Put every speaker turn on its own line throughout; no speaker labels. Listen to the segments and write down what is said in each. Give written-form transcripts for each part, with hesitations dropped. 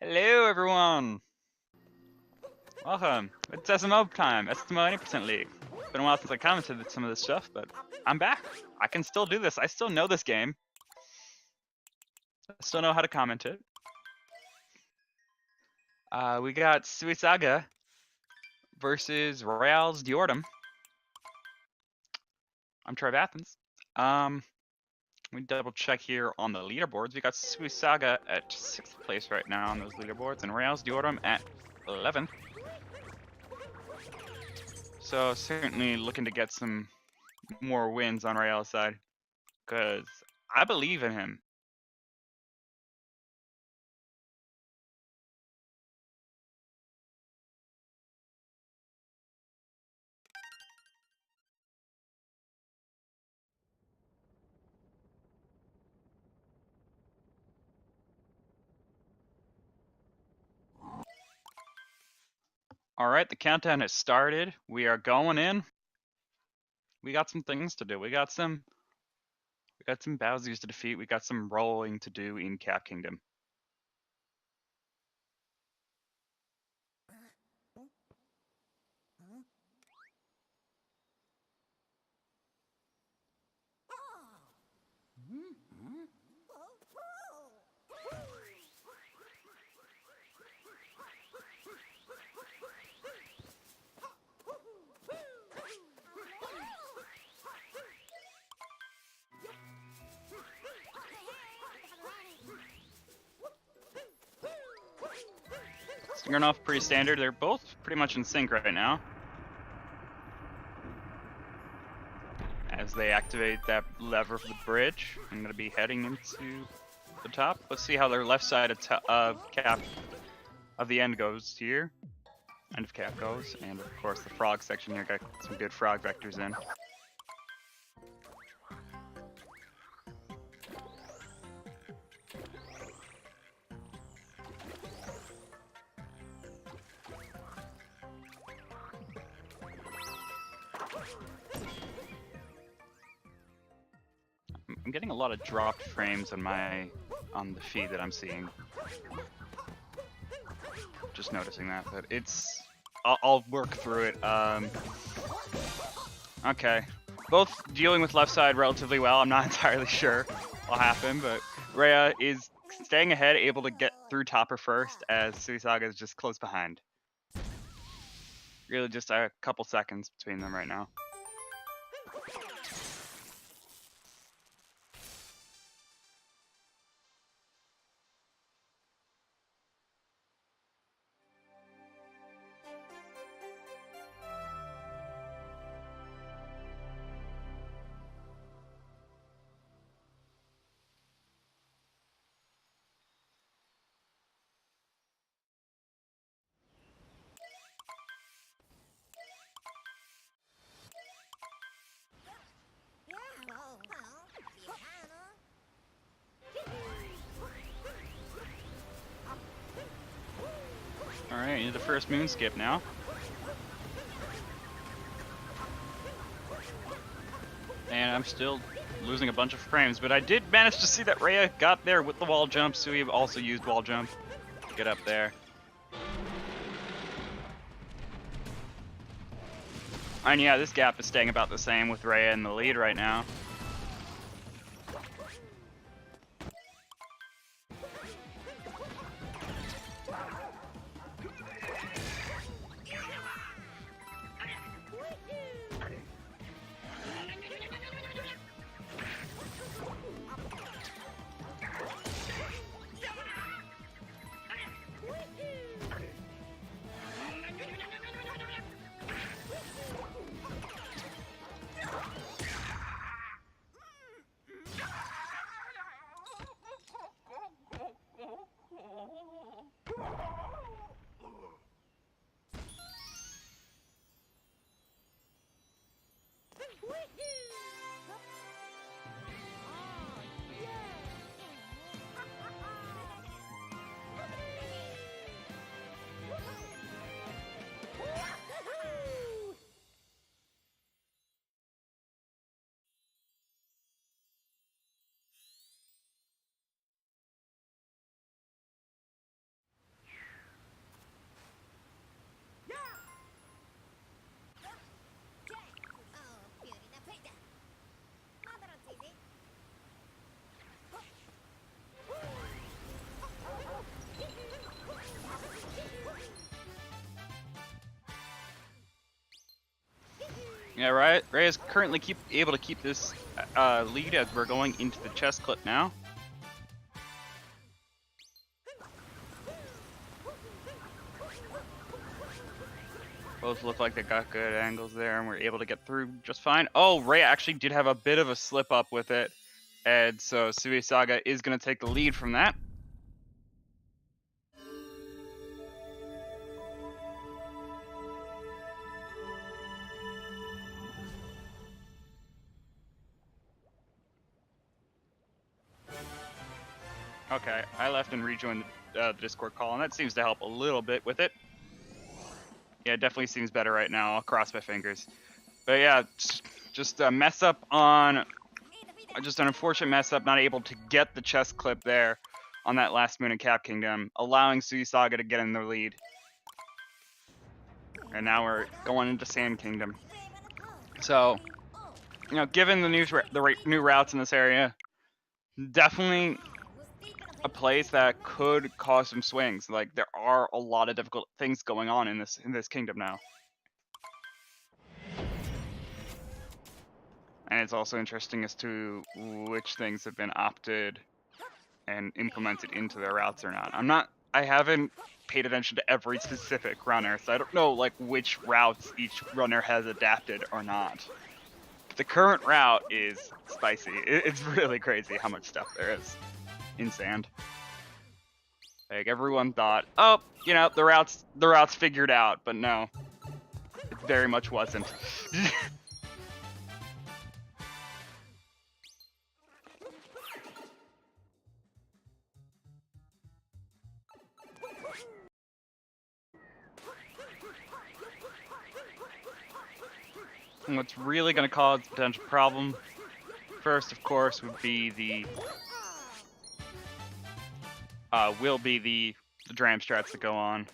Hello, everyone. Welcome. It's SMO time. SMO 80% League. Been a while since I commented some of this stuff, but I'm back. I can still do this. I still know this game. I still know how to comment it. We got SuisaigaW versus reyalsdiorteM. I'm Trev Athens. We double check here on the leaderboards. We got SuisaigaW at 6th place right now on those leaderboards, and reyalsdiorteM at 11th. So certainly looking to get some more wins on Reyal's side, because I believe in him. All right, the countdown has started. We are going in. We got some things to do. We got some Bowsies to defeat. We got some rolling to do in Cap Kingdom. Starting off pretty standard. They're both pretty much in sync right now. As they activate that lever for the bridge, I'm going to be heading into the top. Let's see how their left side of Cap of the end goes here. End of Cap goes, and of course the frog section here got some good frog vectors in. I'm getting a lot of dropped frames on the feed that I'm seeing. Just noticing that, but I'll work through it. Okay, both dealing with left side relatively well. I'm not entirely sure what'll happen, but Rhea is staying ahead, able to get through topper first, as SuisaigaW is just close behind. Really just a couple seconds between them right now. Alright, into the first moon skip now. And I'm still losing a bunch of frames, but I did manage to see that Rhea got there with the wall jump. Sui also used wall jump to get up there. And yeah, this gap is staying about the same with Rhea in the lead right now. Yeah, right. Ray is currently able to keep this lead as we're going into the chest clip now. Both look like they got good angles there, and we're able to get through just fine. Oh, Ray actually did have a bit of a slip up with it, and so Suisaiga is going to take the lead from that. Okay, I left and rejoined the Discord call, and that seems to help a little bit with it. Yeah, it definitely seems better right now. I'll cross my fingers. But yeah, just a mess up on... Just an unfortunate mess up, not able to get the chest clip there on that last moon in Cap Kingdom, allowing Suisaiga to get in the lead. And now we're going into Sand Kingdom. So, you know, given the new routes in this area, definitely a place that could cause some swings. Like, there are a lot of difficult things going on in this kingdom now. And it's also interesting as to which things have been opted and implemented into their routes or not. I haven't paid attention to every specific runner, so I don't know like which routes each runner has adapted or not. But the current route is spicy. It's really crazy how much stuff there is in Sand. Like everyone thought, oh, you know, the routes figured out, but no, it very much wasn't. And what's really going to cause a potential problem, first, of course, would be the dram strats that go on,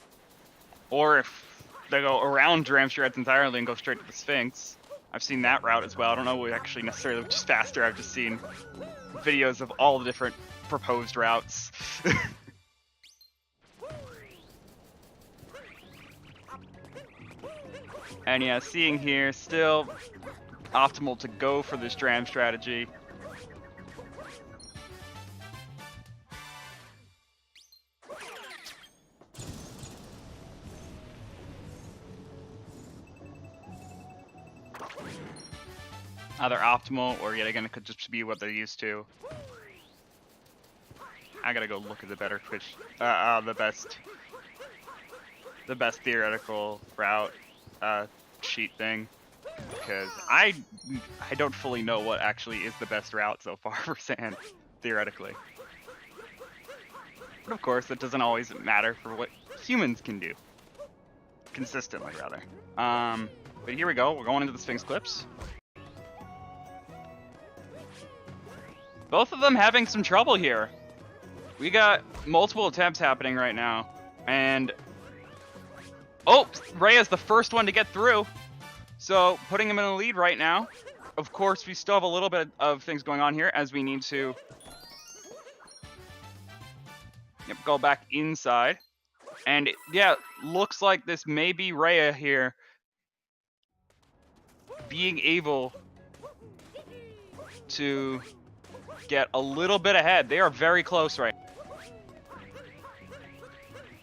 or if they go around dram strats entirely and go straight to the Sphinx. I've seen that route as well. I don't know actually necessarily which is faster. I've just seen videos of all the different proposed routes. And yeah, seeing here, still optimal to go for this dram strategy. Either optimal, or yet again, it could just be what they're used to. I gotta go look at the better fish, the best theoretical route sheet thing, because I don't fully know what actually is the best route so far for Sand, theoretically. But of course, that doesn't always matter for what humans can do. Consistently, rather. But here we go, we're going into the Sphinx clips. Both of them having some trouble here. We got multiple attempts happening right now, and oh, Ray is the first one to get through, so putting him in the lead right now. Of course, we still have a little bit of things going on here as we need to go back inside. And yeah, looks like this may be Rhea here being able to get a little bit ahead. They are very close right now.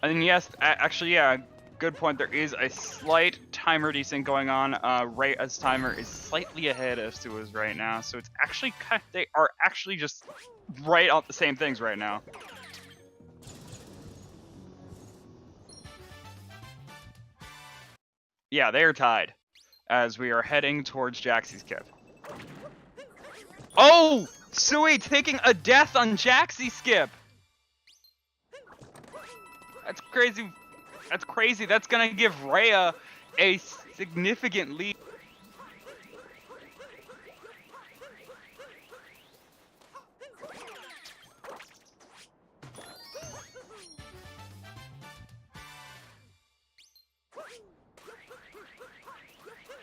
And yes, actually, yeah, good point. There is a slight timer desync going on. Rhea's timer is slightly ahead of Sua's right now, so it's actually they are actually just right on the same things right now. Yeah, they are tied as we are heading towards Jaxie's skip. Oh! Sui taking a death on Jaxie skip! That's crazy. That's crazy. That's gonna give Rhea a significant lead.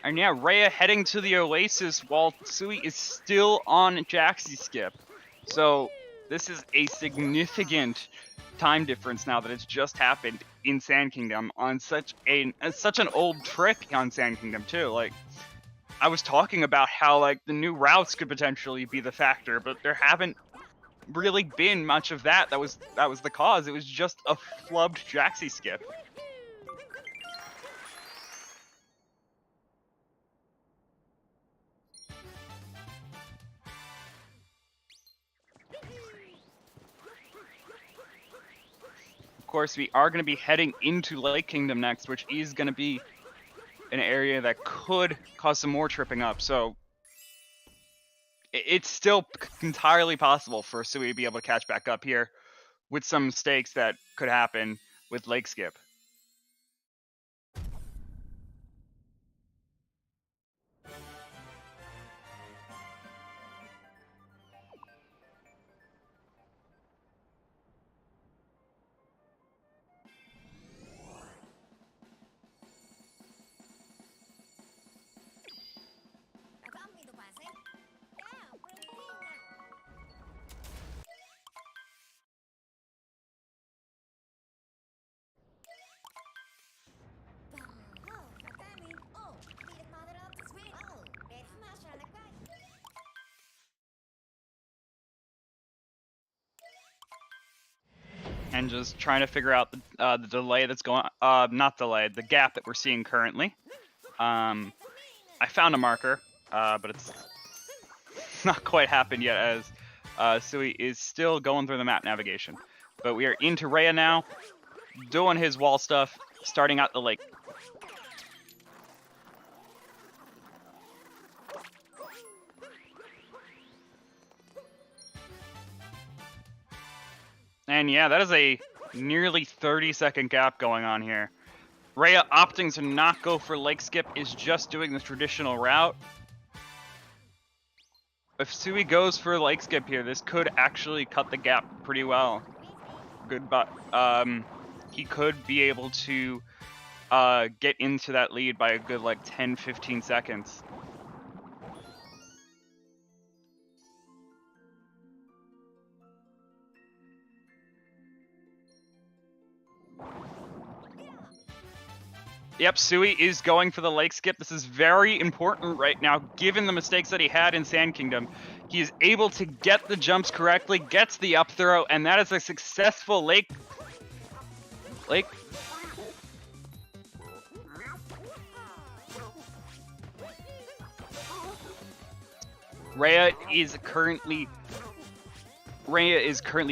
And yeah, Rhea heading to the Oasis while Sui is still on Jaxie skip. So this is a significant time difference now that it's just happened in Sand Kingdom on such an old trick on Sand Kingdom too. Like, I was talking about how like the new routes could potentially be the factor, but there haven't really been much of that. That was the cause. It was just a flubbed Jaxi skip. Of course, we are going to be heading into Lake Kingdom next, which is going to be an area that could cause some more tripping up. So it's still entirely possible for Sui to be able to catch back up here with some mistakes that could happen with Lake Skip. And just trying to figure out the delay that's going not delay, the gap that we're seeing currently. I found a marker, but it's not quite happened yet as Sui is still going through the map navigation. But we are into Rhea now, doing his wall stuff, starting out the lake. And yeah, that is a nearly 30-second gap going on here. Rhea opting to not go for Lake Skip is just doing the traditional route. If Sui goes for Lake Skip here, this could actually cut the gap pretty well. He could be able to get into that lead by a good like 10-15 seconds. Yep, Sui is going for the Lake Skip. This is very important right now, given the mistakes that he had in Sand Kingdom. He is able to get the jumps correctly, gets the up throw, and that is a successful Lake. Rhea is currently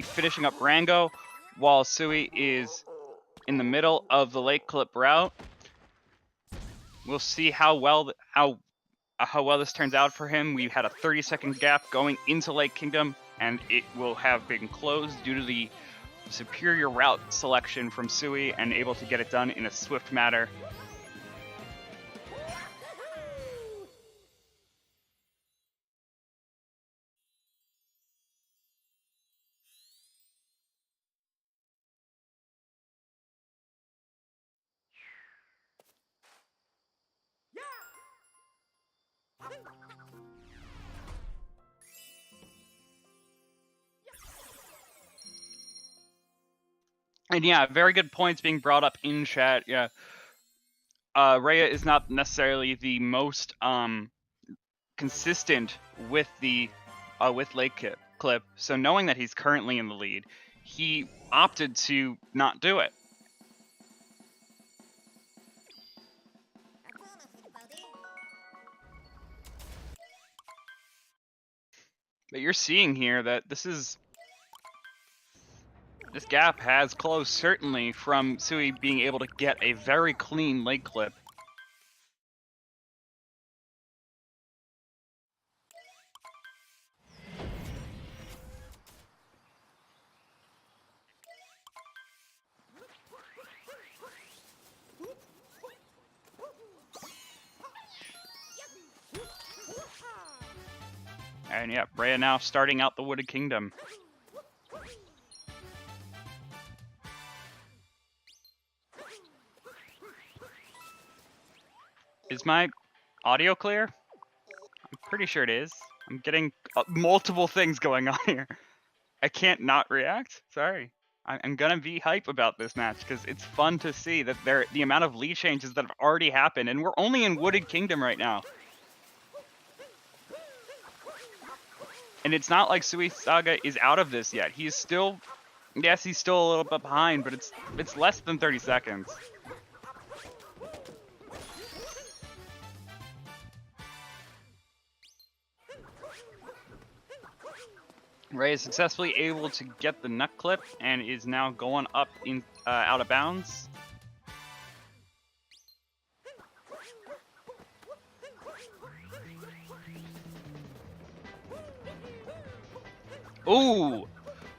finishing up Rango, while Sui is in the middle of the Lake Clip route. We'll see how well this turns out for him. We had a 30-second gap going into Lake Kingdom, and it will have been closed due to the superior route selection from Sui and able to get it done in a swift manner. And yeah, very good points being brought up in chat. Yeah, Rhea is not necessarily the most consistent with the with Lake Clip. So knowing that he's currently in the lead, he opted to not do it. But you're seeing here that this gap has closed, certainly, from Sui being able to get a very clean Lake Clip. And yeah, Rhea now starting out the Wooded Kingdom. Is my audio clear? I'm pretty sure it is. I'm getting multiple things going on here. I can't not react. Sorry. I'm gonna be hype about this match because it's fun to see that the amount of lead changes that have already happened, and we're only in Wooded Kingdom right now. And it's not like Suisaiga is out of this yet. He's still, yes, he's still a little bit behind, but it's less than 30 seconds. Ray is successfully able to get the nut clip and is now going up in out of bounds. Ooh,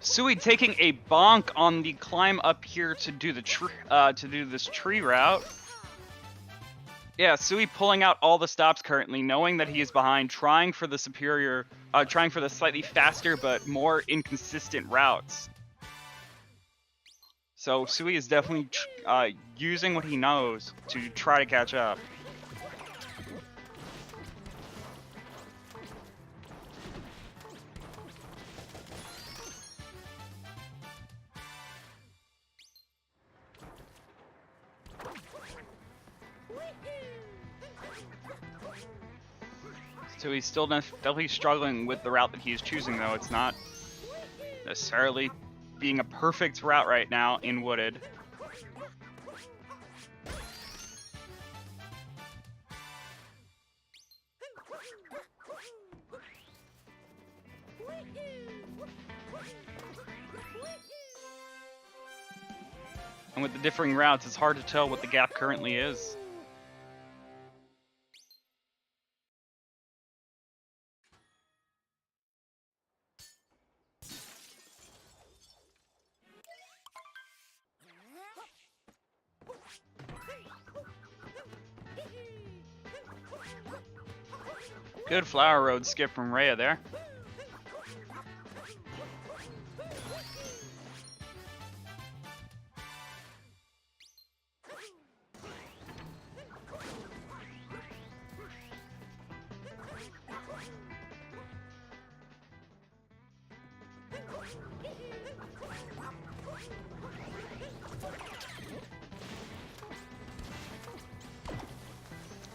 Sui taking a bonk on the climb up here to do the this tree route. Yeah, Sui pulling out all the stops currently, knowing that he is behind, trying for the slightly faster but more inconsistent routes. So Sui is definitely using what he knows to try to catch up. So he's still definitely struggling with the route that he is choosing, though. It's not necessarily being a perfect route right now in Wooded. And with the differing routes, it's hard to tell what the gap currently is. Good flower road skip from Rhea there.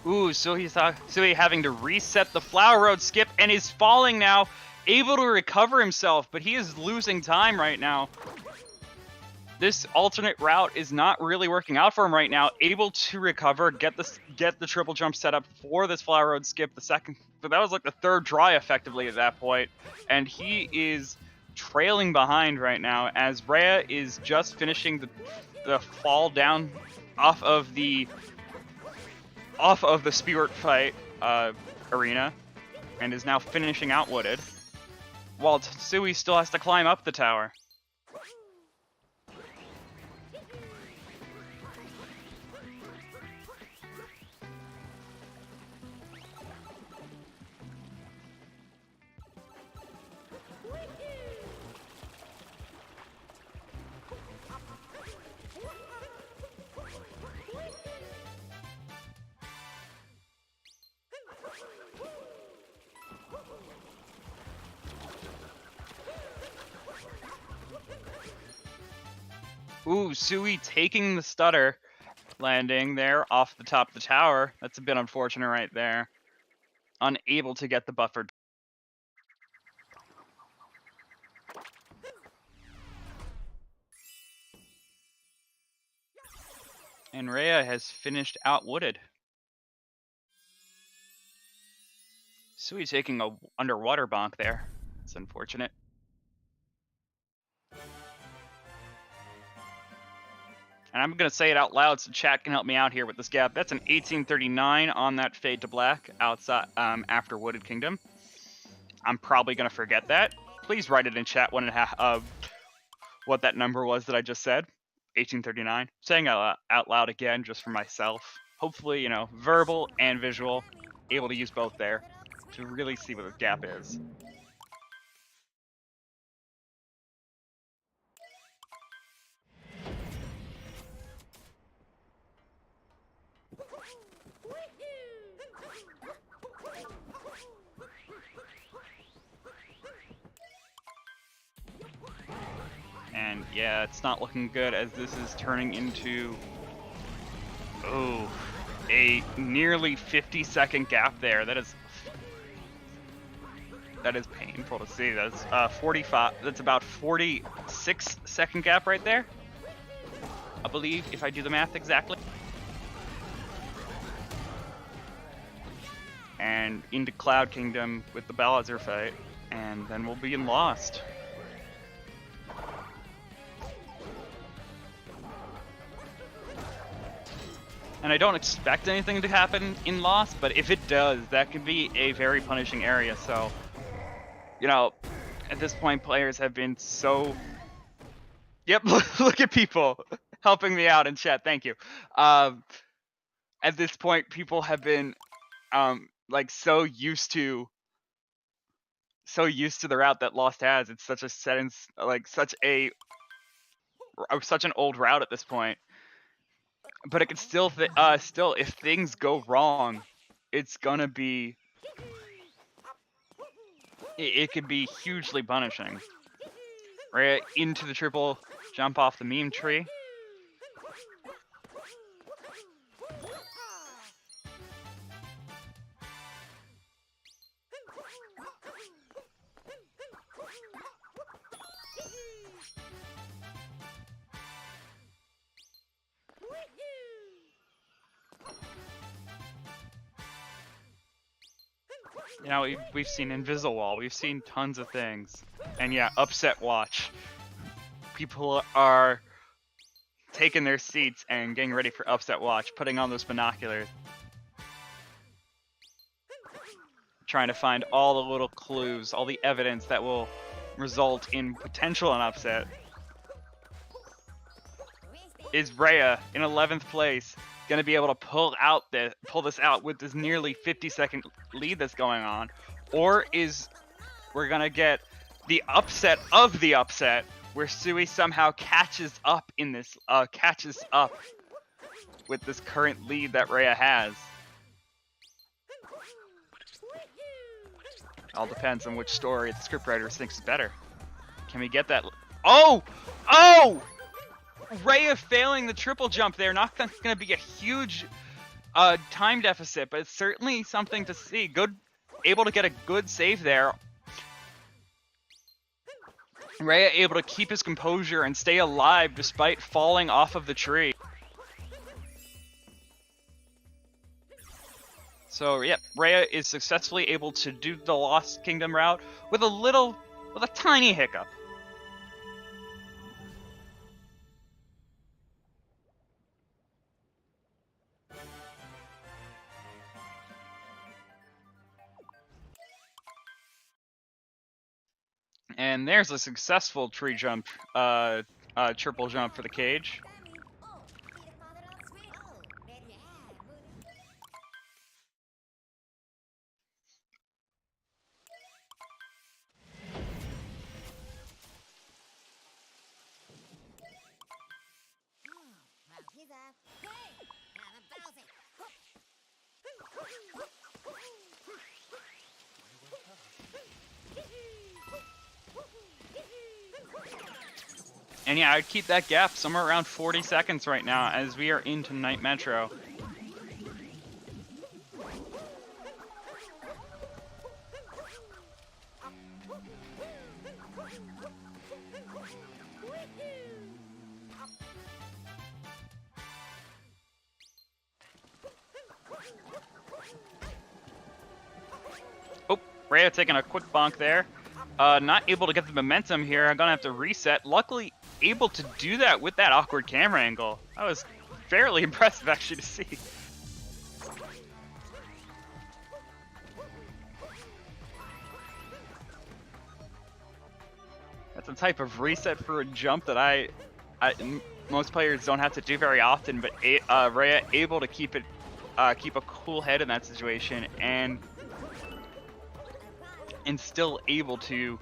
Ooh, so he's having to reset the flower road skip and is falling now, able to recover himself, but he is losing time right now. This alternate route is not really working out for him right now. Able to recover, get the triple jump set up for this flower road skip. But that was like the third try effectively at that point, and he is trailing behind right now as Rhea is just finishing the fall down off of the Spirit fight arena, and is now finishing out Wooded, while Sui still has to climb up the tower. Ooh, Sui taking the stutter landing there off the top of the tower. That's a bit unfortunate right there. Unable to get the buffer. And Rhea has finished out Wooded. Sui taking a underwater bonk there. It's unfortunate. And I'm going to say it out loud so chat can help me out here with this gap. That's an 1839 on that Fade to Black outside after Wooded Kingdom. I'm probably going to forget that. Please write it in chat what that number was that I just said. 1839. Saying it out loud again just for myself. Hopefully, you know, verbal and visual. Able to use both there to really see what the gap is. And yeah, it's not looking good as this is turning into, a nearly 50-second gap there. That is That is painful to see. That's 45. That's about 46-second gap right there, I believe, if I do the math exactly. And into Cloud Kingdom with the Bowser fight, and then we'll be in Lost. And I don't expect anything to happen in Lost, but if it does, that could be a very punishing area. So, you know, at this point, players have been so... Yep, look at people helping me out in chat. Thank you. At this point, people have been like so used to the route that Lost has. It's such a such an old route at this point. But it can still if things go wrong, it's gonna be it could be hugely punishing. Right into the triple jump off the meme tree. You know, we've seen Invisalign, we've seen tons of things. And yeah, upset watch. People are taking their seats and getting ready for upset watch, putting on those binoculars. Trying to find all the little clues, all the evidence that will result in potential an upset. Is Rhea in 11th place going to be able to pull this out with this nearly 50-second lead that's going on, or is we're going to get the upset of the upset where Sui somehow catches up with this current lead that Rhea has? All depends on which story the scriptwriters thinks is better. Can we get that? Oh! Rhea failing the triple jump there. Not going to be a huge time deficit, but it's certainly something to see. Able to get a good save there. Rhea able to keep his composure and stay alive despite falling off of the tree. So yeah, Rhea is successfully able to do the Lost Kingdom route with a tiny hiccup. And there's a successful tree jump, triple jump for the cage. And yeah, I'd keep that gap somewhere around 40 seconds right now as we are into Night Metro. Oh, Rhea taking a quick bonk there. Not able to get the momentum here. I'm gonna have to reset. Luckily, able to do that with that awkward camera angle. That was fairly impressive actually to see. That's a type of reset for a jump that most players don't have to do very often, but Rhea able to keep a cool head in that situation and still able to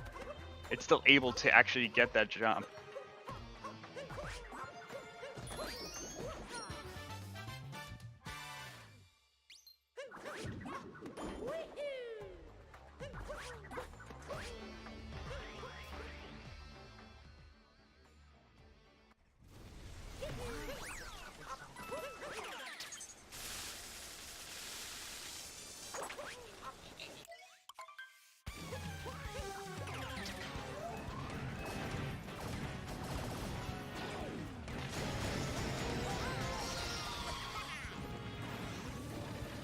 actually get that jump.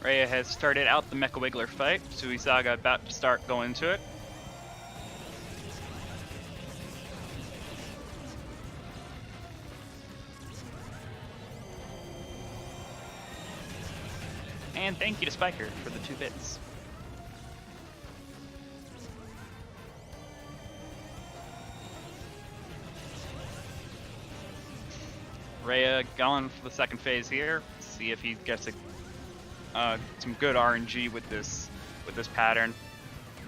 Rhea has started out the Mecha Wiggler fight. Suisaiga about to start going into it. And thank you to Spiker for the 2 bits. Rhea going for the second phase here. See if he gets some good RNG with this pattern.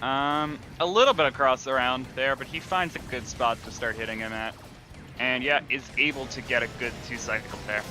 A little bit across around there, but he finds a good spot to start hitting him at. And yeah, is able to get a good 2 cycle there.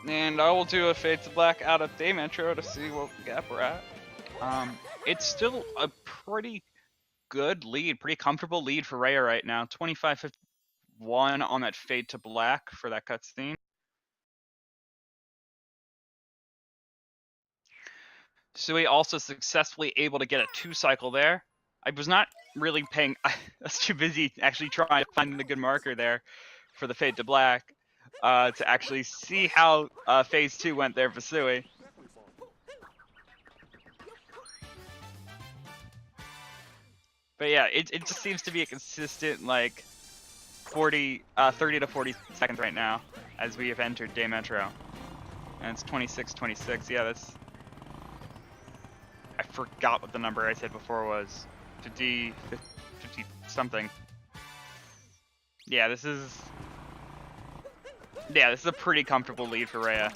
And I will do a Fade to Black out of Day Metro to see what gap we're at. It's still a pretty good lead, pretty comfortable lead for Rhea right now. 25-51 on that Fade to Black for that cutscene. Sui also successfully able to get a 2 cycle there. I was not really paying, I was too busy actually trying to find the good marker there for the Fade to Black. To actually see how phase 2 went there for Sui. But yeah, it just seems to be a consistent like 30 to 40 seconds right now as we have entered Day Metro. And it's 26-26. Yeah, that's... I forgot what the number I said before was. 50 something. Yeah, this is a pretty comfortable lead for Rhea.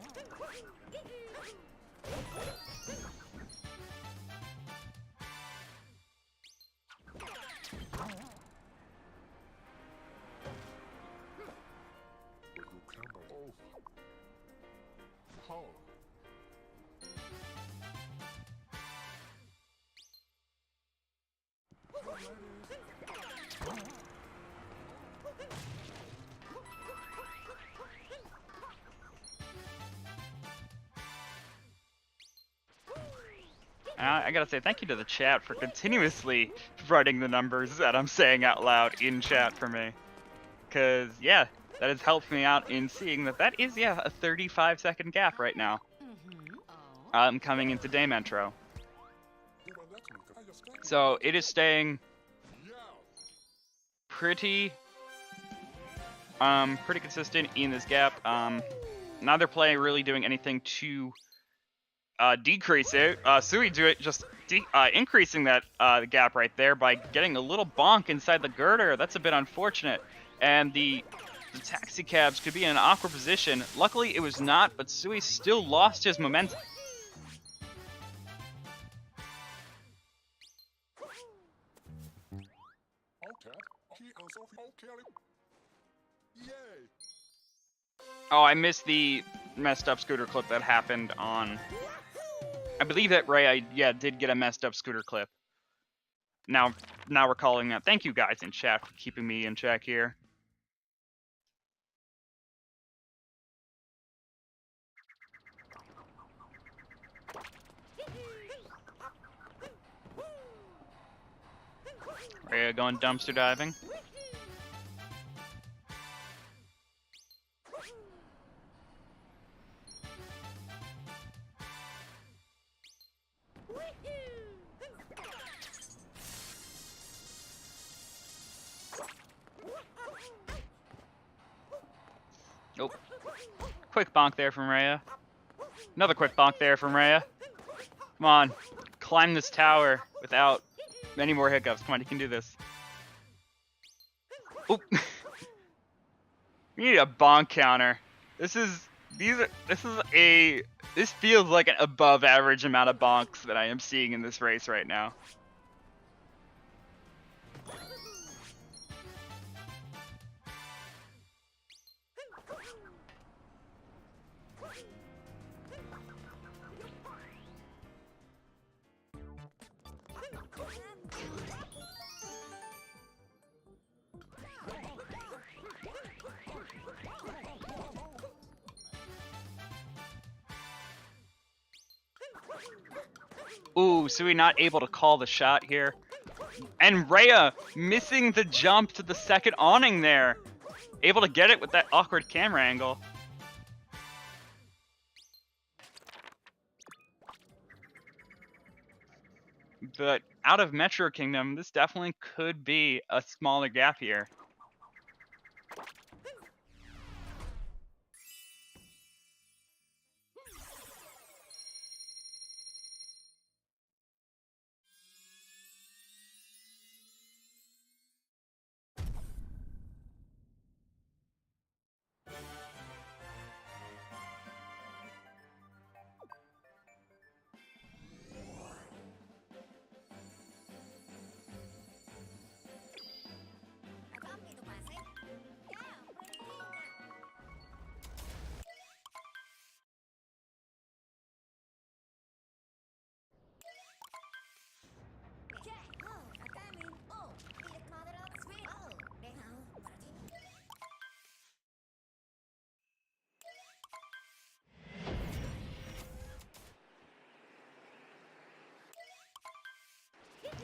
I gotta say thank you to the chat for continuously writing the numbers that I'm saying out loud in chat for me. Cause yeah, that has helped me out in seeing that is a 35-second gap right now. Coming into Day Metro. So it is staying pretty consistent in this gap. Neither play really doing anything to decrease it. Sui do it just increasing that gap right there by getting a little bonk inside the girder. That's a bit unfortunate. And the taxi cabs could be in an awkward position. Luckily it was not, but Sui still lost his momentum. Oh, I missed the messed up scooter clip that happened on... I believe that Rhea, did get a messed up scooter clip. Now we're calling that. Thank you guys in chat for keeping me in check here. Rhea going dumpster diving. Nope. Quick bonk there from Rhea. Another quick bonk there from Rhea. Come on. Climb this tower without many more hiccups. Come on, you can do this. Oop. We need a bonk counter. This feels like an above average amount of bonks that I am seeing in this race right now. Ooh, Sui not able to call the shot here. And Rhea missing the jump to the second awning there. Able to get it with that awkward camera angle. But out of Metro Kingdom, this definitely could be a smaller gap here.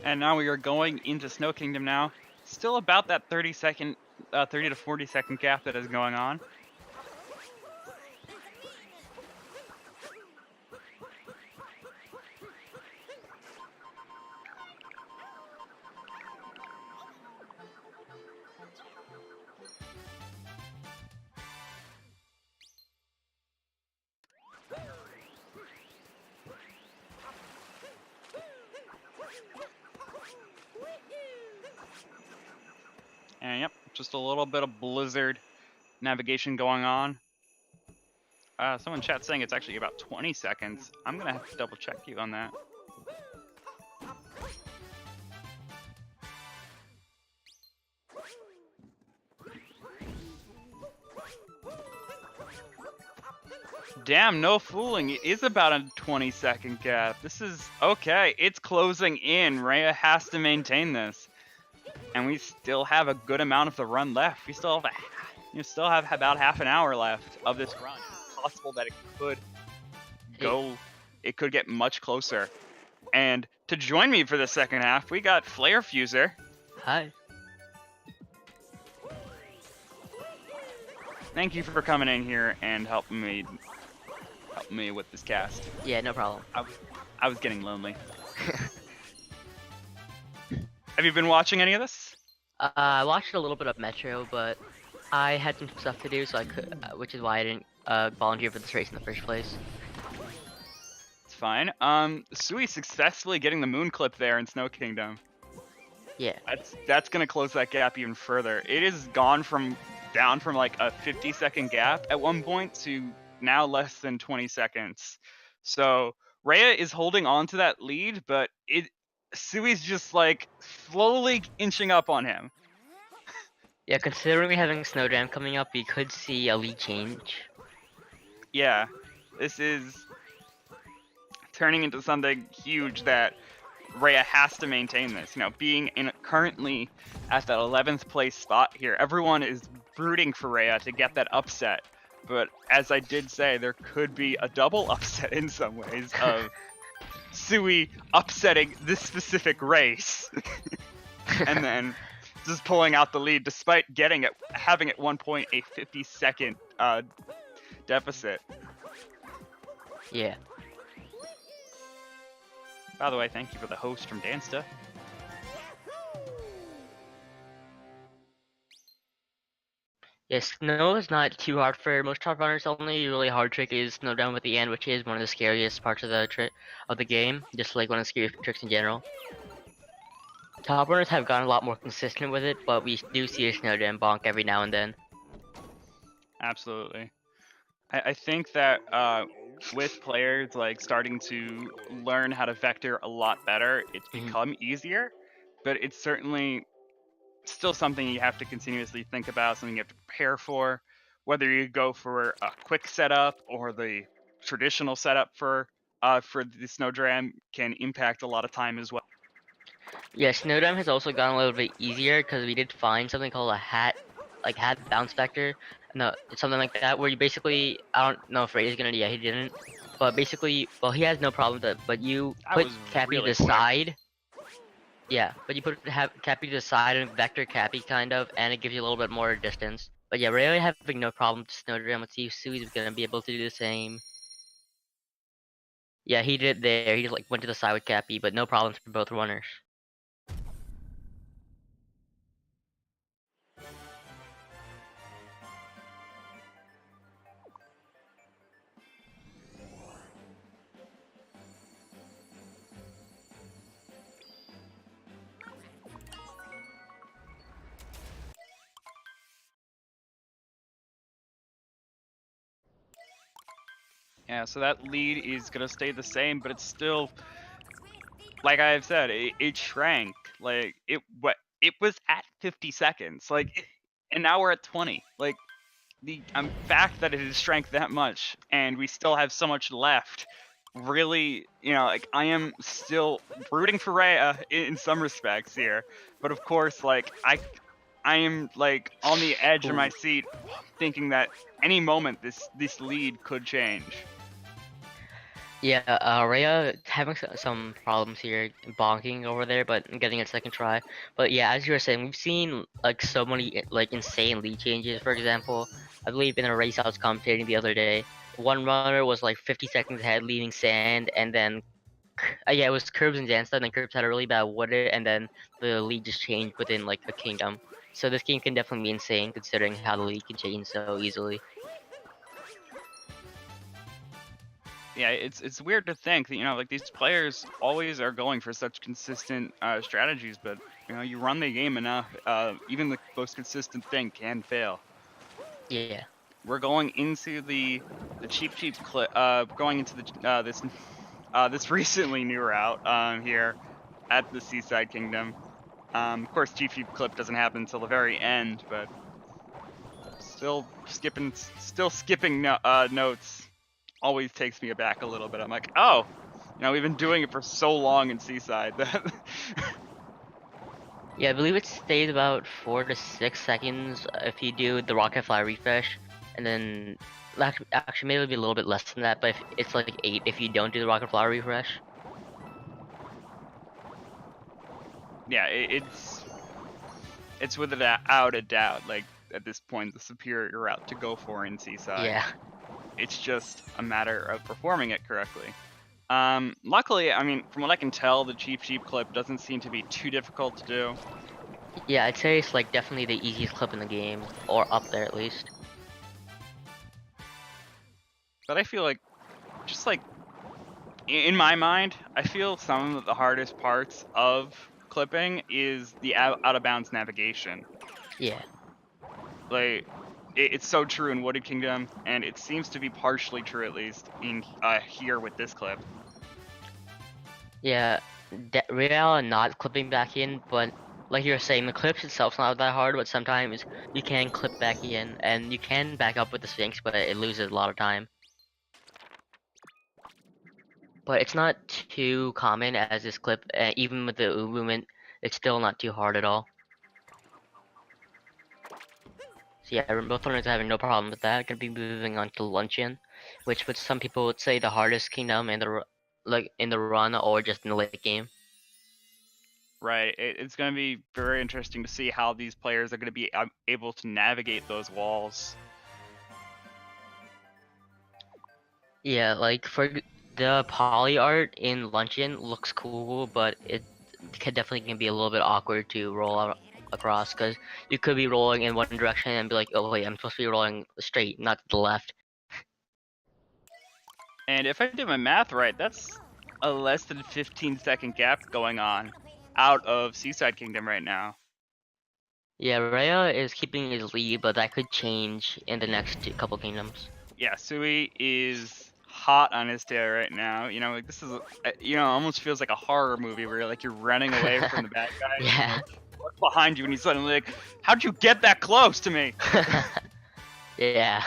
And now we are going into Snow Kingdom now. Still about that 30 to 40 second gap that is going on. And yep, just a little bit of blizzard navigation going on. Someone in chat saying it's actually about 20 seconds. I'm gonna have to double check you on that. Damn, no fooling. It is about a 20-second gap. This is okay. It's closing in. Rhea has to maintain this. And we still have a good amount of the run left. We still have about half an hour left of this run. It's possible that it could get much closer. And to join me for the second half, we got Flare Fuser.
Hi.
Thank you for coming in here and helping me with this cast.
Yeah, no problem.
I was getting lonely. Have you been watching any of this?
I watched a little bit of Metro, but I had some stuff to do, so I could, which is why I didn't volunteer for this race in the first place.
It's fine. Sui successfully getting the moon clip there in Snow Kingdom.
Yeah.
That's gonna close that gap even further. It is gone down from like a 50-second gap at one point to now less than 20 seconds. So Rhea is holding on to that lead, but Sui's just like slowly inching up on him.
Yeah, considering we having Snowdam coming up, we could see a lead change.
Yeah, this is turning into something huge that Rhea has to maintain this. You know, being currently at that 11th place spot here, everyone is rooting for Rhea to get that upset. But as I did say, there could be a double upset in some ways of Sui upsetting this specific race and then just pulling out the lead despite having at one point a 50-second deficit.
Yeah.
By the way, thank you for the host from Dansta.
Yeah, snow is not too hard for most top runners. Only really hard trick is Snowdown at the end, which is one of the scariest parts of the game. Just like one of the scariest tricks in general. Top runners have gotten a lot more consistent with it, but we do see a Snowdown bonk every now and then.
Absolutely. I think that with players like starting to learn how to vector a lot better, it's become easier, but it's certainly still something you have to continuously think about, something you have to prepare for, whether you go for a quick setup or the traditional setup for the Snowdram can impact a lot of time as well.
Yeah, Snowdam has also gotten a little bit easier because we did find something called a hat bounce vector. No, it's something like that where you basically, I don't know if Ray is gonna, yeah, he didn't. But basically, well, he has no problem with that. But you
That
put
was
Cappy
really
to the
quick.
side. Yeah, but you put Cappy to the side and vector Cappy kind of, and it gives you a little bit more distance. But yeah, really having no problem to Snowdram. Let's see if Sui's gonna be able to do the same. Yeah, he did it there. He just like went to the side with Cappy, but no problems for both runners.
Yeah, so that lead is gonna stay the same, but it's still, like I've said, it shrank. Like it was at 50 seconds. And now we're at 20. Like the fact that it has shrank that much, and we still have so much left. Really, like I am still rooting for Rhea in some respects here, but of course, like I am like on the edge of my seat, thinking that any moment this lead could change.
Yeah, Rhea having some problems here, bonking over there, but getting a second try. But yeah, as you were saying, we've seen like so many like insane lead changes. For example, I believe in a race I was commentating the other day, one runner was like 50 seconds ahead leading sand, and then yeah, it was Curbs and Jansta, and then Curbs had a really bad water, and then the lead just changed within like a kingdom. So this game can definitely be insane considering how the lead can change so easily.
Yeah, it's weird to think that like these players always are going for such consistent strategies, but you run the game enough, even the most consistent thing can fail.
Yeah.
We're going into the cheap clip, going into the this recently new route here at the Seaside Kingdom. Of course, cheap clip doesn't happen until the very end, but still skipping notes always takes me aback a little bit. I'm like, oh, we've been doing it for so long in Seaside that
Yeah, I believe it stays about 4 to 6 seconds if you do the rocket fly refresh, and then actually maybe it'll be a little bit less than that, but if, it's like 8 if you don't do the rocket fly refresh.
yeah, it's without a doubt, like at this point, the superior route to go for in Seaside.
Yeah.
It's just a matter of performing it correctly. Luckily, I mean, from what I can tell, the cheap clip doesn't seem to be too difficult to do.
Yeah, I'd say it's like definitely the easiest clip in the game, or up there at least.
But I feel like, just like, in my mind, I feel some of the hardest parts of clipping is the out of bounds navigation.
Yeah.
Like, it's so true in Wooded Kingdom, and it seems to be partially true at least in here with this clip.
Yeah, Real not clipping back in, but like you were saying, the clips itself's not that hard, but sometimes you can clip back in, and you can back up with the Sphinx, but it loses a lot of time. But it's not too common as this clip, even with the U movement, it's still not too hard at all. So yeah, both runners are having no problem with that. Gonna be moving on to Luncheon, which some people would say the hardest kingdom in the like in the run or just in the late game.
Right. It's going to be very interesting to see how these players are going to be able to navigate those walls.
Yeah, like for the poly art in Luncheon looks cool, but it definitely can be a little bit awkward to roll out across because you could be rolling in one direction and be like, oh wait, I'm supposed to be rolling straight, not to the left.
And if I do my math right, that's a less than 15-second gap going on out of Seaside Kingdom right now.
Yeah, Rhea is keeping his lead, but that could change in the next couple kingdoms.
Yeah, Sui is hot on his tail right now. Like this is, almost feels like a horror movie where you're running away from the bad guys.
Yeah.
And, look behind you, and he's suddenly like, "How'd you get that close to me?"
Yeah.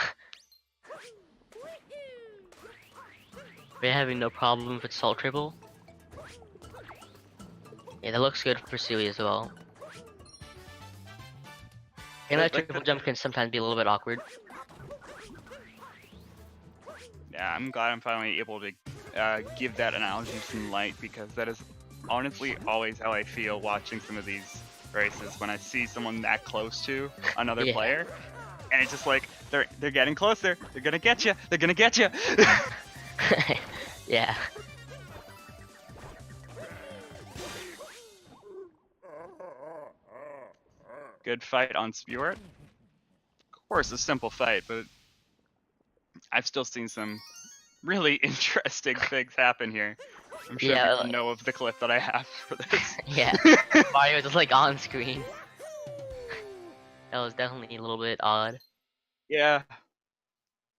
We're having no problem with Salt Triple. Yeah, that looks good for Sui as well. And that triple jump can sometimes be a little bit awkward.
Yeah, I'm glad I'm finally able to give that analogy some light, because that is honestly always how I feel watching some of these races when I see someone that close to another
Yeah.
player, and it's just like they're getting closer. They're gonna get you. They're gonna get you.
Yeah.
Good fight on Spewart. Of course, a simple fight, but I've still seen some really interesting things happen here. I'm sure
Yeah,
people know of the clip that I have for this.
Yeah. Mario was like on screen. That was definitely a little bit odd.
Yeah,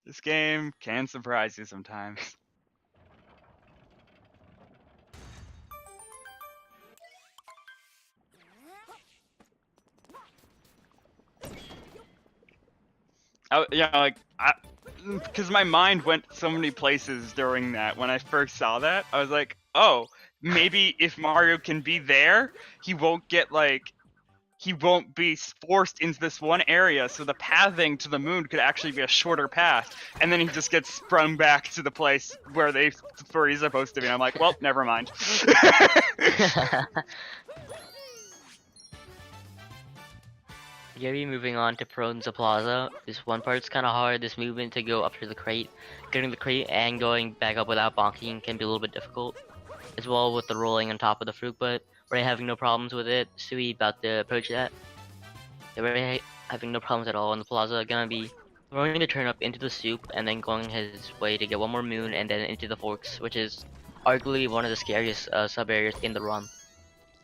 this game can surprise you sometimes. Because my mind went so many places during that. When I first saw that, I was like, oh, maybe if Mario can be there, he won't get he won't be forced into this one area, so the pathing to the moon could actually be a shorter path, and then he just gets sprung back to the place where he's supposed to be. And I'm like, well, never mind.
Gonna be moving on to Pronza Plaza. This one part's kind of hard. This movement to go up to the crate, getting the crate and going back up without bonking can be a little bit difficult. As well with the rolling on top of the fruit, but we're having no problems with it. Sui about to approach that. Yeah, we're having no problems at all in the plaza. Gonna be throwing the turnip into the soup and then going his way to get one more moon and then into the forks, which is arguably one of the scariest sub areas in the run.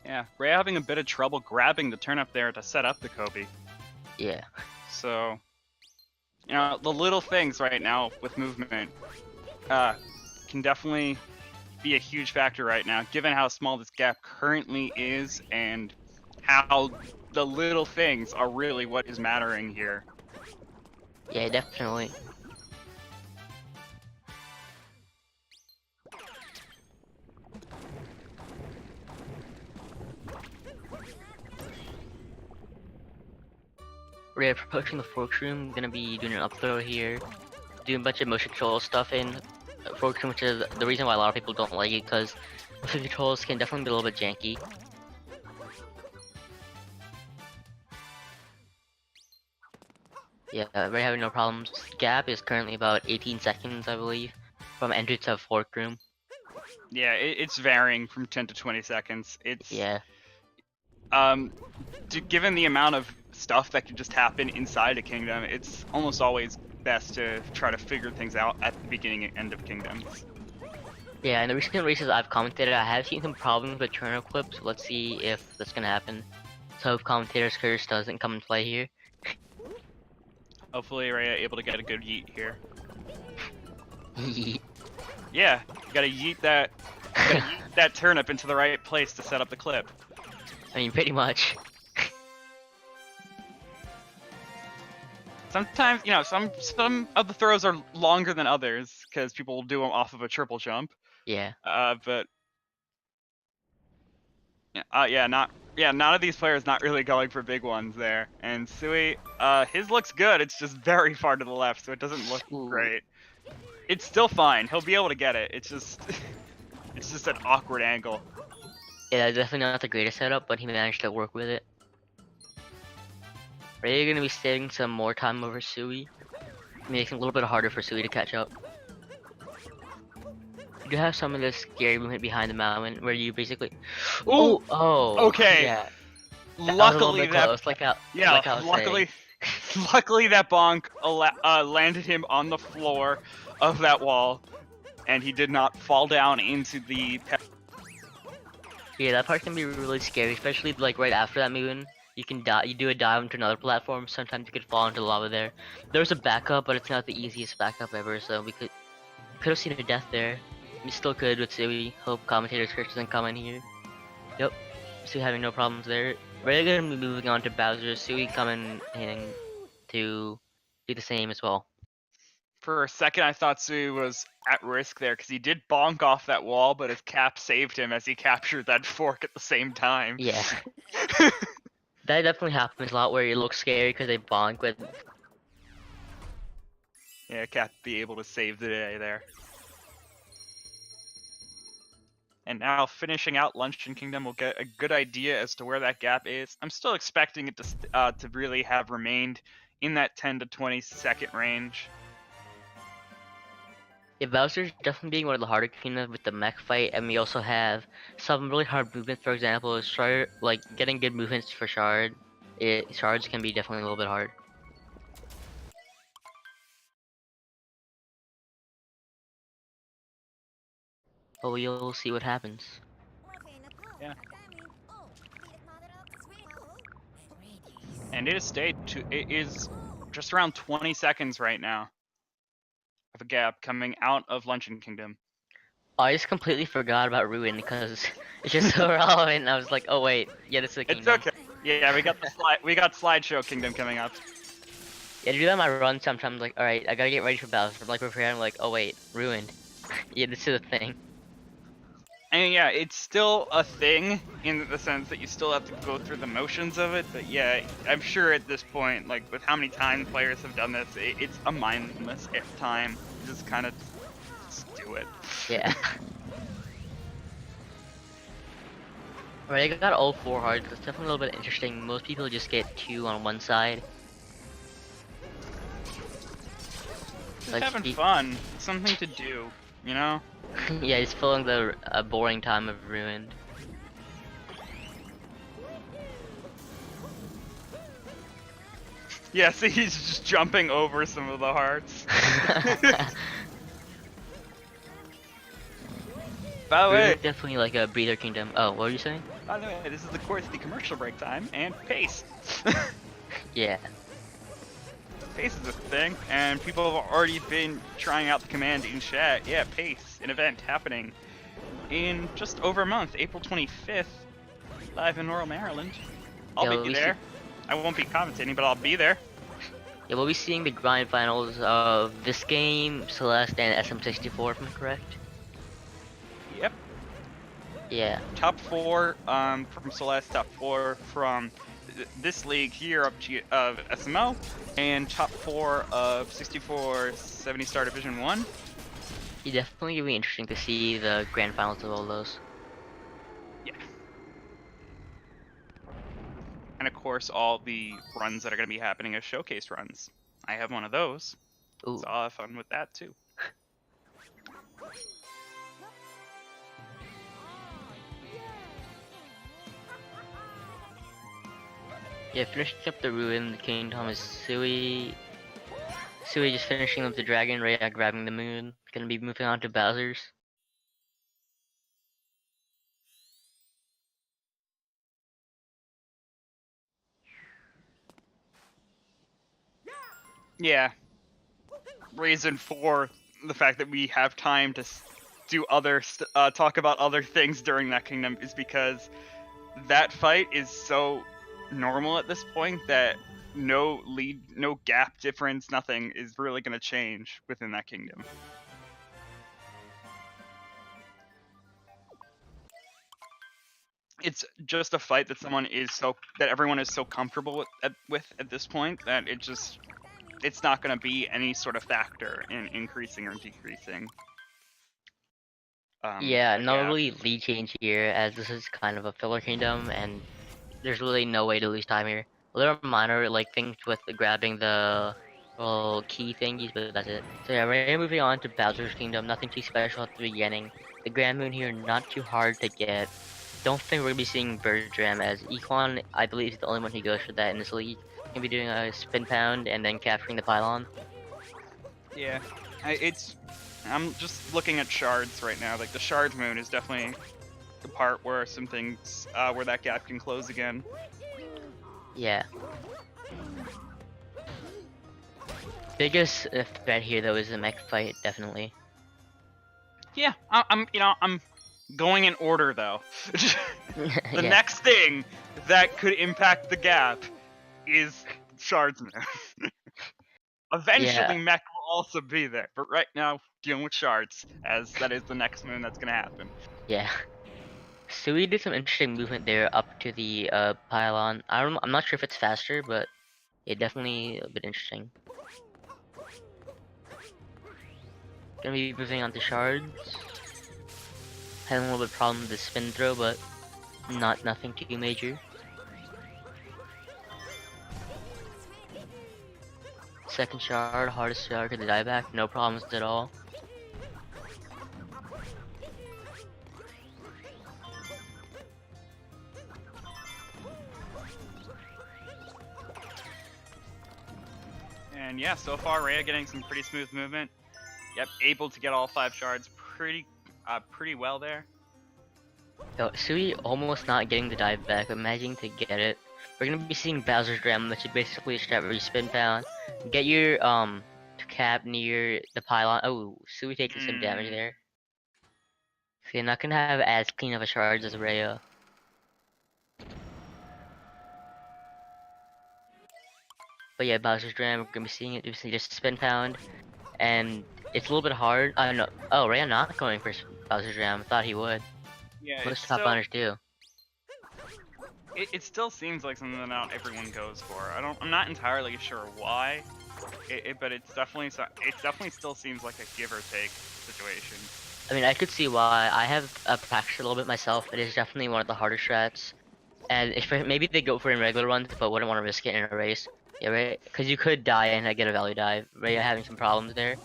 Yeah, Ray having a bit of trouble grabbing the turnip there to set up the Kobe.
Yeah.
So, the little things right now with movement can definitely be a huge factor right now, given how small this gap currently is and how the little things are really what is mattering here.
Yeah, definitely. We're approaching the forks room. Gonna be doing an up throw here, doing a bunch of motion control stuff in forks room, which is the reason why a lot of people don't like it, because motion controls can definitely be a little bit janky. Yeah, we're having no problems. Gap is currently about 18 seconds, I believe, from entrance of fork room.
Yeah, it's varying from 10 to 20 seconds. It's
Yeah.
Given the amount of stuff that can just happen inside a kingdom, it's almost always best to try to figure things out at the beginning and end of kingdoms.
Yeah, in the recent races I've commentated, I have seen some problems with turnip clips. Let's see if that's gonna happen. So if commentator's curse doesn't come in play here.
Hopefully Rhea able to get a good yeet here. Yeah, you gotta yeet that turnip into the right place to set up the clip.
I mean, pretty much.
Sometimes, some of the throws are longer than others because people will do them off of a triple jump.
Yeah.
But none of these players not really going for big ones there. And Sui, his looks good. It's just very far to the left, so it doesn't look great. It's still fine. He'll be able to get it. It's just, it's just an awkward angle.
Yeah, definitely not the greatest setup, but he managed to work with it. Ray gonna be saving some more time over Sui, making it a little bit harder for Sui to catch up. You do have some of this scary movement behind the mountain where you basically.
Ooh!
Oh.
Okay.
Yeah.
Luckily
that close, like I was
luckily,
saying.
luckily that bonk landed him on the floor of that wall, and he did not fall down into the.
Yeah, that part can be really scary, especially like right after that moon. You can die. You do a dive into another platform. Sometimes you could fall into the lava there. There's a backup, but it's not the easiest backup ever. So we could have seen a death there. We still could with Sui. Hope commentator's curse doesn't come in here. Yep, Sui having no problems there. We're gonna be moving on to Bowser. Sui coming in to do the same as well.
For a second, I thought Sui was at risk there because he did bonk off that wall, but his cap saved him as he captured that fork at the same time.
Yeah. That definitely happens a lot where it looks scary because they bonk, but
Yeah, Cap be able to save the day there. And now finishing out Luncheon Kingdom, we'll get a good idea as to where that gap is. I'm still expecting it to really have remained in that 10 to 20 second range.
Yeah, Bowser's definitely being one of the harder kingdoms with the mech fight, and we also have some really hard movements. For example, Shard, like getting good movements for Shards can be definitely a little bit hard. But we'll see what happens.
Yeah. And it is just around 20 seconds right now of a gap coming out of Luncheon Kingdom.
I just completely forgot about Ruin because it's just so relevant. I was like, oh wait, yeah, this is a
It's
kingdom.
okay. Yeah, we got Slideshow Kingdom coming up.
Yeah, to do that on my run sometimes, like, alright, I gotta get ready for Bowser. I'm like preparing, like, oh wait, ruined. Yeah, this is a thing.
I mean, yeah, it's still a thing in the sense that you still have to go through the motions of it, but yeah, I'm sure at this point, like, with how many times players have done this, it's a mindless time. Just kind of do it.
Yeah. Alright, I got all 4 hearts. It's definitely a little bit interesting. Most people just get 2 on one side.
Just
Like,
having fun. Something to do, you know?
yeah, it's filling the boring time of Ruined.
Yeah, see, he's just jumping over some of the hearts. By the way,
Ruined definitely like a breather kingdom. Oh, what were you saying?
by the way, this is of course the commercial break time and pace.
Yeah.
Pace is a thing, and people have already been trying out the command in chat. Yeah, Pace, an event happening in just over a month, April 25th, live in Laurel, Maryland. I'll be there. I won't be commentating, but I'll be there.
Yeah, we'll be seeing the grind finals of this game, Celeste, and SM64, if I'm correct.
Yep.
Yeah.
Top 4 from Celeste, top 4 from this league here of SMO, and top 4 of 64 70 Star Division 1.
It's definitely gonna be interesting to see the grand finals of all those.
Yeah. And of course, all the runs that are going to be happening as showcase runs. I have one of those,
Ooh.
so I'll have fun with that too.
Yeah, finishing up the Ruin Kingdom is Sui just finishing up the Dragon, Rhea grabbing the moon. Gonna be moving on to Bowser's.
Yeah. Reason for the fact that we have time to do talk about other things during that kingdom is because that fight is so normal at this point that no gap difference, nothing is really going to change within that kingdom. It's just a fight that everyone is so comfortable with at this point that it's not going to be any sort of factor in increasing or decreasing.
Yeah, no really lead change here, as this is kind of a filler kingdom, and there's really no way to lose time here. A little minor like things with grabbing the little key thingies, but that's it. So yeah, we're moving on to Bowser's Kingdom. Nothing too special at the beginning. The Grand Moon here, not too hard to get. Don't think we're gonna be seeing Bird Jam, as Equan, I believe, is the only one who goes for that in this league. Gonna be doing a spin pound and then capturing the pylon.
Yeah, I'm just looking at shards right now. Like the shard moon is definitely the part where some things where that gap can close again.
Yeah. Biggest threat here though is the mech fight, definitely.
Yeah, I'm going in order though. The
Yeah.
next thing that could impact the gap is shards moon. Eventually, mech will also be there, but right now dealing with shards, as that is the next moon that's gonna happen.
Yeah. Sui did some interesting movement there up to the pylon. I'm not sure if it's faster, but it definitely a bit interesting. Gonna be moving on to shards. Having a little bit of problem with the spin throw, but nothing too major. Second shard, hardest shard to the dieback, no problems at all.
And yeah, so far Rhea getting some pretty smooth movement. Yep, able to get all 5 shards pretty well there.
Yo, Sui almost not getting the dive back, but managing to get it. We're gonna be seeing Bowser's Dram, which is basically a strat where you spin down, get your cap near the pylon. Oh, Sui taking some damage there. So you're not gonna have as clean of a charge as Rhea. But yeah, Bowser's Dram, we're gonna be seeing it just spin pound, and it's a little bit hard. I don't know. Oh, Rhea not going for Bowser's Dram. I thought he would.
Yeah,
Most top runners do.
It still seems like something that not everyone goes for. I'm not entirely sure why, but it definitely still seems like a give or take situation.
I mean, I could see why. I have practiced a little bit myself. It is definitely one of the harder strats, and if maybe they go for it in regular runs, but wouldn't want to risk it in a race. Yeah, right. Because you could die and get a value dive. Rhea having some problems there.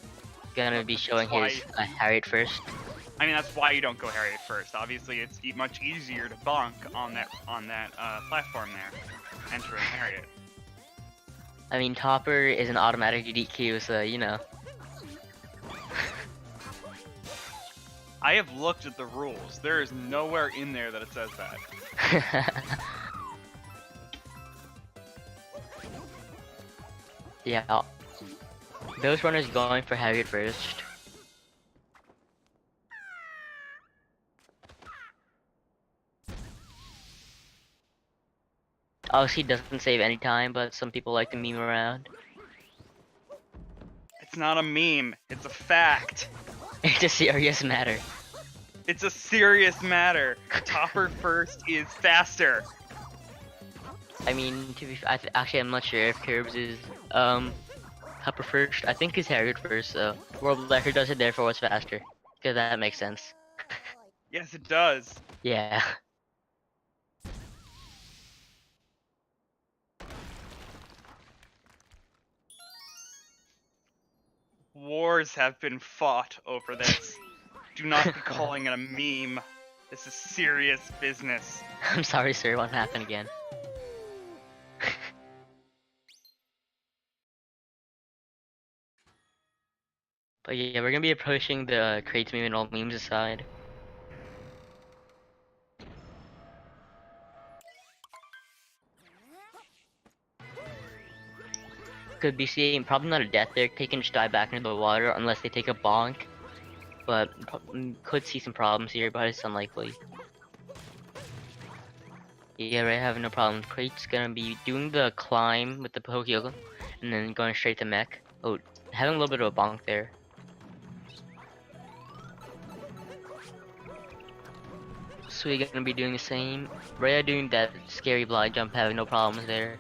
Gonna be showing his Harriet first.
I mean, that's why you don't go Harriet first. Obviously, it's much easier to bonk on that platform there, entering Harriet.
I mean, Topper is an automatic DQ, so you know.
I have looked at the rules. There is nowhere in there that it says that.
Yeah, those runners going for Harriet first. Obviously doesn't save any time, but some people like to meme around.
It's not a meme, it's a fact.
It's a serious matter.
It's a serious matter. Topper first is faster.
I mean, to be actually I'm not sure if Curbs is Topper first. I think it's Harriet first, so World Record does it, therefore it's faster. Because that makes sense.
Yes, it does.
Yeah.
Wars have been fought over this. Do not be calling it a meme. This is serious business.
I'm sorry, sir. What happened again? But yeah, we're gonna be approaching the crates meme and all memes aside. Could be seeing probably not a death there. They can just dive back into the water unless they take a bonk. But could see some problems here, but it's unlikely. Yeah, right, having no problem. Crate's gonna be doing the climb with the Pokeyoko and then going straight to mech. Oh, having a little bit of a bonk there. So we're gonna be doing the same. Rhea doing that scary blind jump, having no problems there.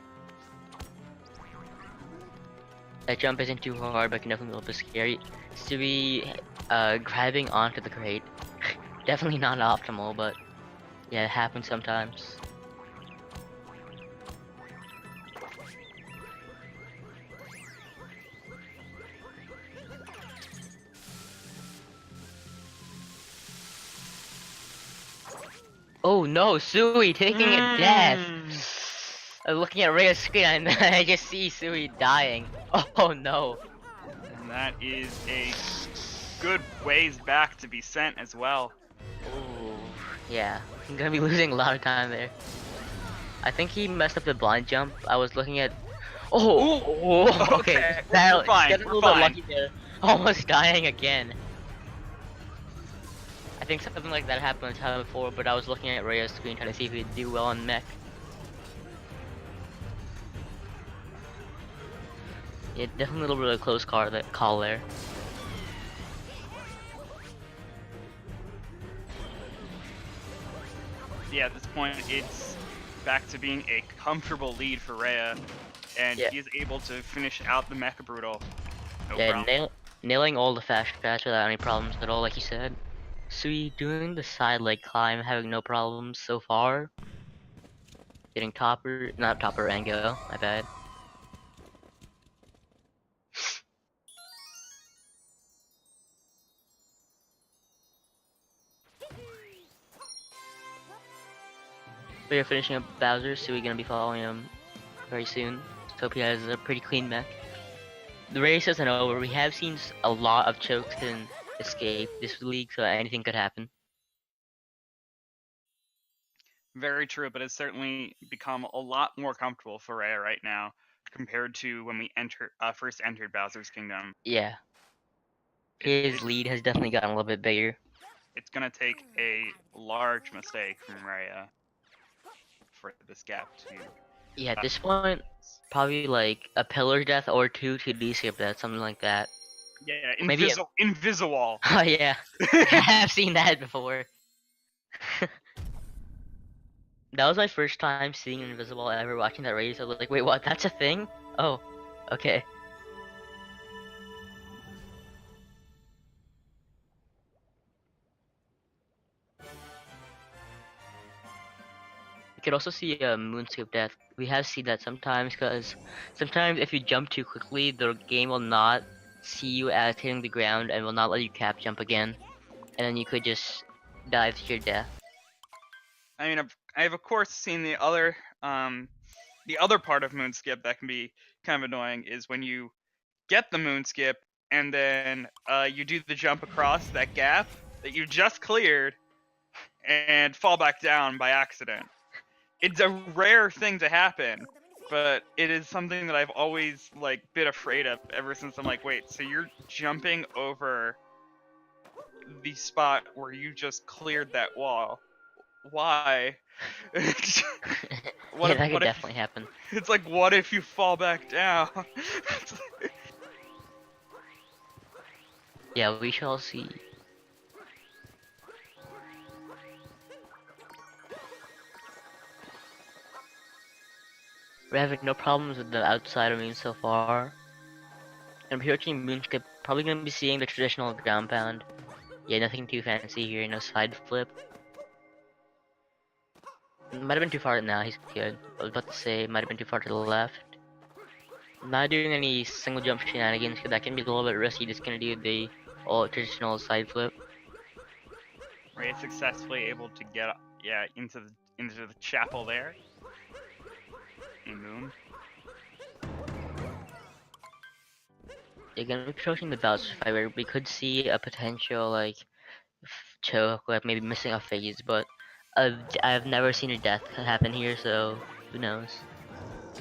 That jump isn't too hard, but can definitely be a little bit scary. Stewie grabbing onto the crate. Definitely not optimal, but yeah, it happens sometimes. Oh no, Sui taking a death! Looking at Rhea's screen and I just see Sui dying. Oh no.
And that is a good ways back to be sent as well.
Ooh, yeah. I'm gonna be losing a lot of time there. I think he messed up the blind jump. I was looking at... Oh! Okay.
We're fine.
Getting a little bit lucky there. Almost dying again. I think something like that happened time before, but I was looking at Rhea's screen trying to see if he'd do well on mech. Yeah, definitely a little bit of a close call there.
Yeah, at this point, it's back to being a comfortable lead for Rhea, and he is able to finish out the Mecha Brutal. No problem.
nailing all the fast strats without any problems at all, like you said. Sui doing the side leg climb, having no problems so far. Getting topper, not topper, Ango, my bad. We are finishing up Bowser, Sui gonna be following him very soon. Let's hope he has a pretty clean mech. The race isn't over. We have seen a lot of chokes and escape this league, so anything could happen.
Very true, but it's certainly become a lot more comfortable for Rhea right now compared to when we first entered Bowser's Kingdom.
Yeah. His lead has definitely gotten a little bit bigger.
It's gonna take a large mistake from Rhea for this gap to.
Yeah, at this point, probably like a pillar death or two to D-skip that, something like that.
Yeah,
Maybe
Invisible.
Oh yeah, I have seen that before. That was my first time seeing Invisible ever watching that race. I was like, wait, what? That's a thing? Oh, okay. You could also see a moonscape death. We have seen that sometimes, because sometimes if you jump too quickly, the game will not see you as hitting the ground and will not let you cap jump again. And then you could just dive to your death.
I mean, I've of course seen the other part of Moonskip that can be kind of annoying is when you get the Moonskip and then you do the jump across that gap that you just cleared and fall back down by accident. It's a rare thing to happen, but it is something that I've always like been afraid of ever since I'm like, wait, so you're jumping over the spot where you just cleared that wall. Why?
Yeah, that could definitely happen.
It's like, what if you fall back down?
Yeah, we shall see. We're having no problems with the outsider moon so far. And approaching Moonskip, probably gonna be seeing the traditional ground pound. Yeah, nothing too fancy here, no side flip. Might have been too far now, he's good. I was about to say, might have been too far to the left. Not doing any single jump shenanigans, because that can be a little bit risky, just gonna do the old traditional side flip.
Ray is successfully able to get into the chapel there. In Moon.
You're gonna be approaching the Bowser fight where we could see a potential like choke, like maybe missing a phase, but I've never seen a death happen here, so who knows?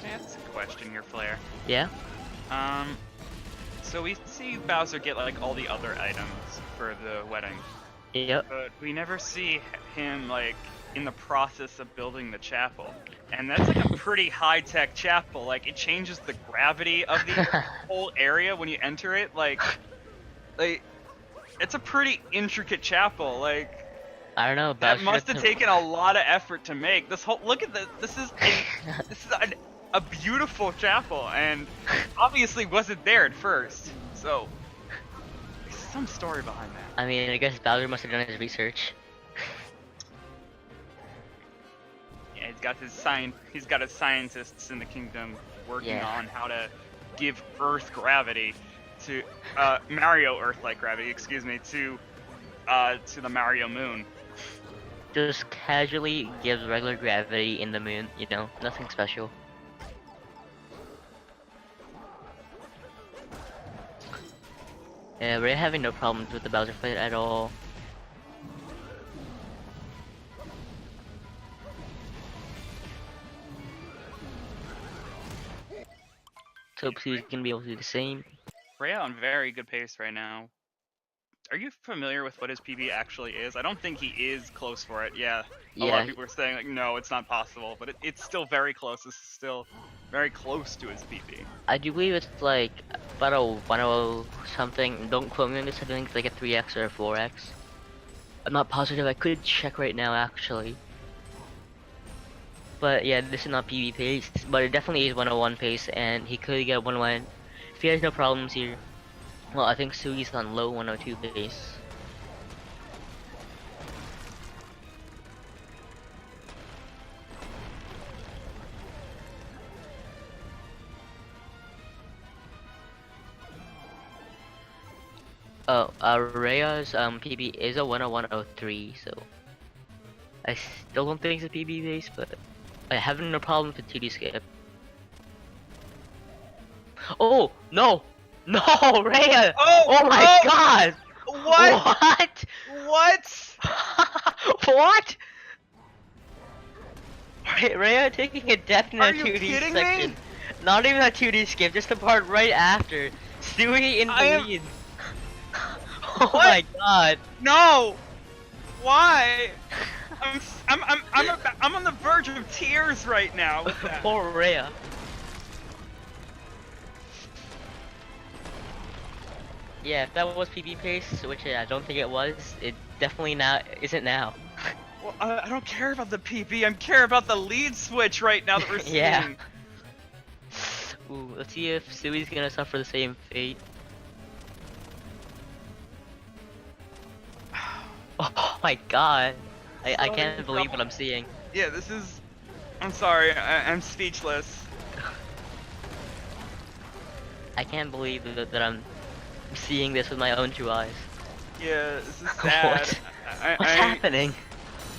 That's a question here, Flair.
Yeah?
So we see Bowser get like all the other items for the wedding.
Yep.
But we never see him like in the process of building the chapel. And that's like a pretty high-tech chapel. Like it changes the gravity of the whole area when you enter it. Like it's a pretty intricate chapel. Like
I don't know.
That must have taken a lot of effort to make. This whole look at this. This is a beautiful chapel, and obviously wasn't there at first. So there's some story behind that.
I mean, I guess Bowser must have done his research.
Yeah, he's got his scientists in the kingdom working on how to give Earth gravity to Mario Earth-like gravity, excuse me, to the Mario Moon.
Just casually gives regular gravity in the moon, you know, nothing special. Yeah, we're having no problems with the Bowser fight at all. So he's gonna be able to do the same.
Rhea on very good pace right now. Are you familiar with what his PB actually is? I don't think he is close for it. Yeah, a lot of people are saying like, no, it's not possible, but it's still very close. This is still very close to his PB.
I do believe it's like about a 100 something. Don't quote me on this. I think it's like a 3x or a 4x. I'm not positive. I could check right now actually. But yeah, this is not PB pace, but it definitely is 101 pace, and he could get 101 if he has no problems here. Well, I think Sui's on low 102 base. Oh, Rhea's PB is a 10103, so I still don't think it's a PB base, but I have no problem with the 2D skip. Oh no, no, Rhea! Oh my God!
What?
What?
What?
What? Rhea taking a death in a
Are you
2D
kidding
section.
me?
Not even a 2D skip, just the part right after. Stewie in the
I am-
lead. Oh
What?
my God!
No! Why? I'm on the verge of tears right now with that.
Poor Rhea. Yeah, if that was PB pace, which I don't think it was, it definitely isn't now.
Well, I don't care about the PB. I care about the lead switch right now that we're seeing.
Yeah. Ooh, let's see if Sui's gonna suffer the same fate. Oh my God. I can't believe what I'm seeing.
Yeah, this is. I'm sorry. I'm speechless.
I can't believe that I'm seeing this with my own 2 eyes.
Yeah, this is sad.
What's happening?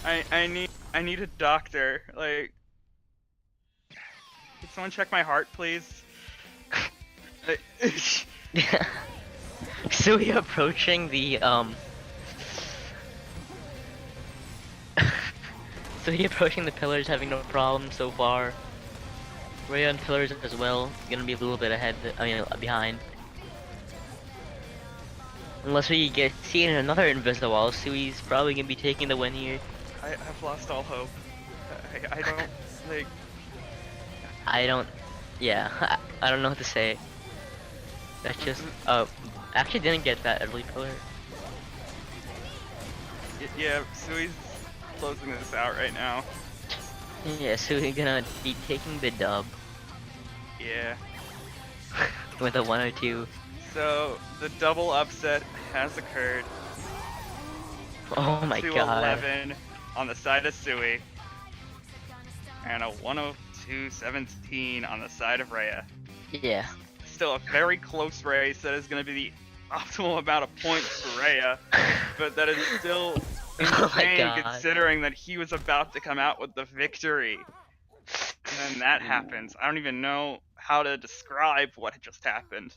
I need a doctor. Like, can someone check my heart, please?
Sui approaching the Sui approaching the pillars, having no problem so far. Ray on pillars as well, gonna be a little bit ahead. Behind. Unless we get seen in another Invisawall, Sui's probably gonna be taking the win here.
I've lost all hope. I don't like.
Yeah, I don't know what to say. That's just actually didn't get that early pillar.
Yeah, Sui's closing this out right now.
Yeah, Sui gonna be taking the dub
Yeah.
with a 102.
So the double upset has occurred.
Oh my God.
211 on the side of Sui, and a 102.17 on the side of Rhea.
Yeah.
Still a very close race. That is going to be the optimal amount of points for Rhea, but that is still
Oh my
insane
God.
considering that he was about to come out with the victory. And then that happens. I don't even know how to describe what just happened.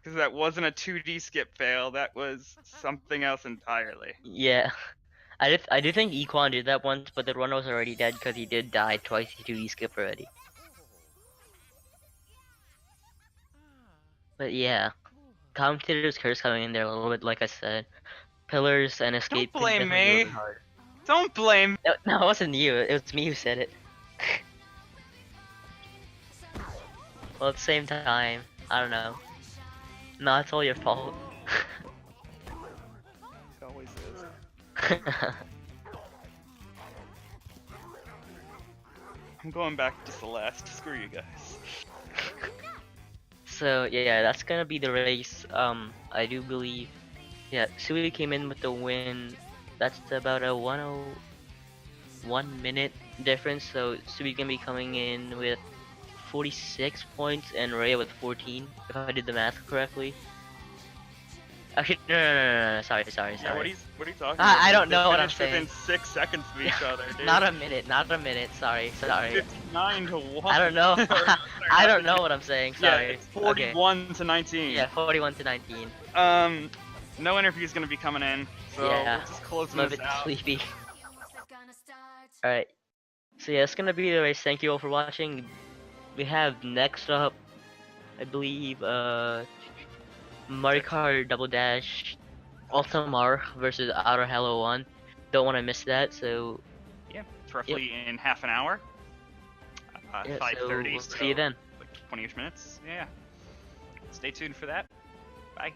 Because that wasn't a 2D skip fail, that was something else entirely.
Yeah. I do think Equan did that once, but the runner was already dead because he did die twice to 2D skip already. But yeah. Commentators curse coming in there a little bit, like I said. Pillars and escape.
Don't blame
definitely a little
me.
bit hard.
Don't blame.
No, it wasn't you. It was me who said it. Well, at the same time, I don't know. No, it's all your fault.
It always is. I'm going back to Celeste. Screw you guys.
So yeah, that's gonna be the race. I do believe, yeah, Sui came in with the win. That's about a 101 minute difference. So Sui's gonna be coming in with 46 points and Rhea with 14, if I did the math correctly. Actually, no, sorry.
Yeah, what are you talking about?
I don't
They
know what I'm
finished within
saying.
6 seconds of each other, dude.
Not a minute, sorry.
59 to 1.
I don't know. I don't know what I'm saying,
Yeah,
sorry.
it's 41 to 19.
Yeah, 41 to 19.
No interview's gonna be coming in, so
Yeah,
we're just closing
I'm a
this
bit
out.
sleepy. Alright. So yeah, it's gonna be the race. Thank you all for watching. We have next up, I believe, Mario Kart Double Dash Ultimar versus Outer Hello 1. Don't want to miss that, so
Yeah, it's roughly in half an hour.
yeah,
5:30.
we'll see you then.
Like 20ish minutes. Yeah. Stay tuned for that. Bye.